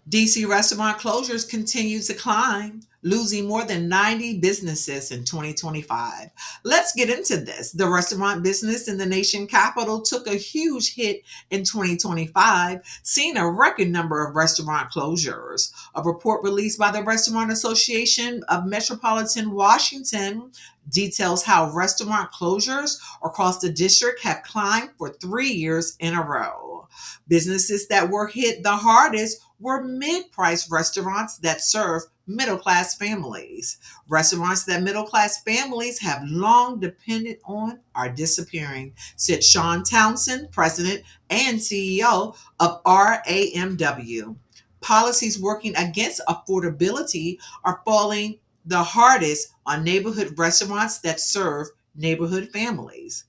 DC restaurant closures continue to climb, losing more than 90 businesses in 2025. Let's get into this. The restaurant business in the nation capital took a huge hit in 2025, seeing a record number of restaurant closures. A report released by the Restaurant Association of Metropolitan Washington details how restaurant closures across the district have climbed for 3 years in a row. Businesses that were hit the hardest were mid priced restaurants that serve middle class families. Restaurants that middle class families have long depended on are disappearing, said Sean Townsend, president and CEO of RAMW. Policies working against affordability are falling the hardest on neighborhood restaurants that serve neighborhood families.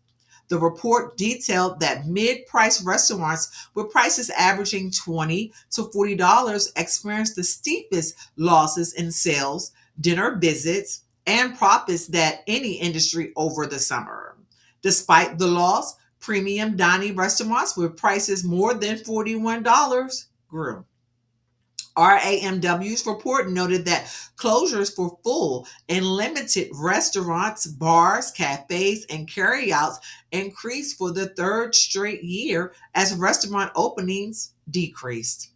The report detailed that mid-price restaurants with prices averaging $20 to $40 experienced the steepest losses in sales, dinner visits, and profits that any industry over the summer. Despite the loss, premium dining restaurants with prices more than $41 grew. RAMW's report noted that closures for full and limited restaurants, bars, cafes, and carryouts increased for the third straight year as restaurant openings decreased.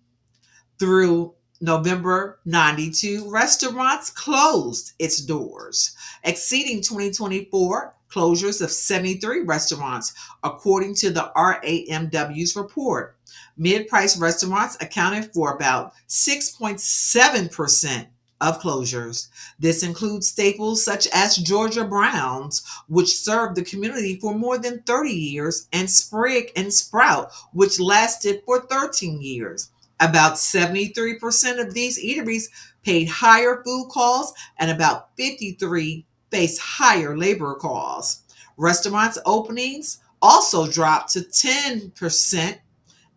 Through November 92, restaurants closed its doors, exceeding 2024 closures of 73 restaurants, according to the RAMW's report. Mid-price restaurants accounted for about 6.7% of closures. This includes staples such as Georgia Brown's, which served the community for more than 30 years, and Sprig and Sprout, which lasted for 13 years. About 73% of these eateries paid higher food costs, and about 53 faced higher labor costs. Restaurants openings also dropped to 10%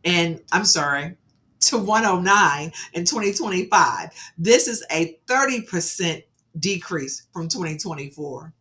and I'm sorry, to 109 in 2025. This is a 30% decrease from 2024.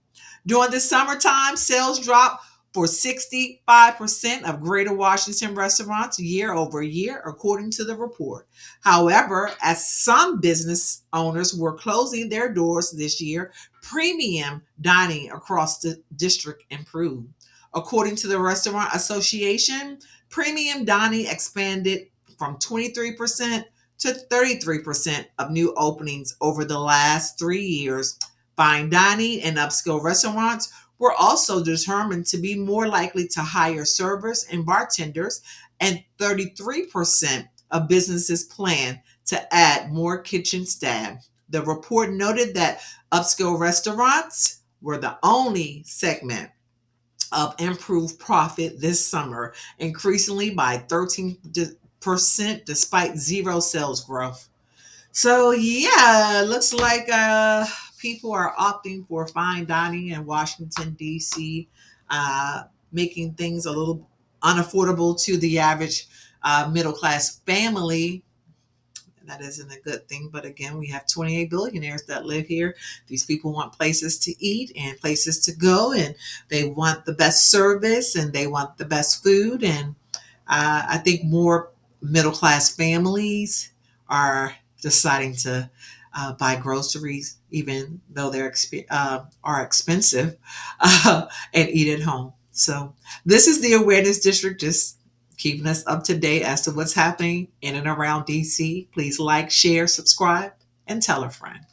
During the summertime, sales dropped for 65% of Greater Washington restaurants year over year, according to the report. However, as some business owners were closing their doors this year, premium dining across the district improved. According to the Restaurant Association, premium dining expanded from 23% to 33% of new openings over the last 3 years. Fine dining and upscale restaurants were also determined to be more likely to hire servers and bartenders, and 33% of businesses plan to add more kitchen staff. The report noted that upscale restaurants were the only segment of improved profit this summer, increasingly by 13% despite zero sales growth. So yeah, looks like people are opting for fine dining in Washington D.C., making things a little unaffordable to the average middle class family. That isn't a good thing, but again, we have 28 billionaires that live here. These people want places to eat and places to go, and they want the best service and they want the best food. And I think more middle class families are deciding to buy groceries, even though are expensive, and eat at home. So this is the awareness district, just keeping us up to date as to what's happening in and around DC. Please like, share, subscribe, and tell a friend.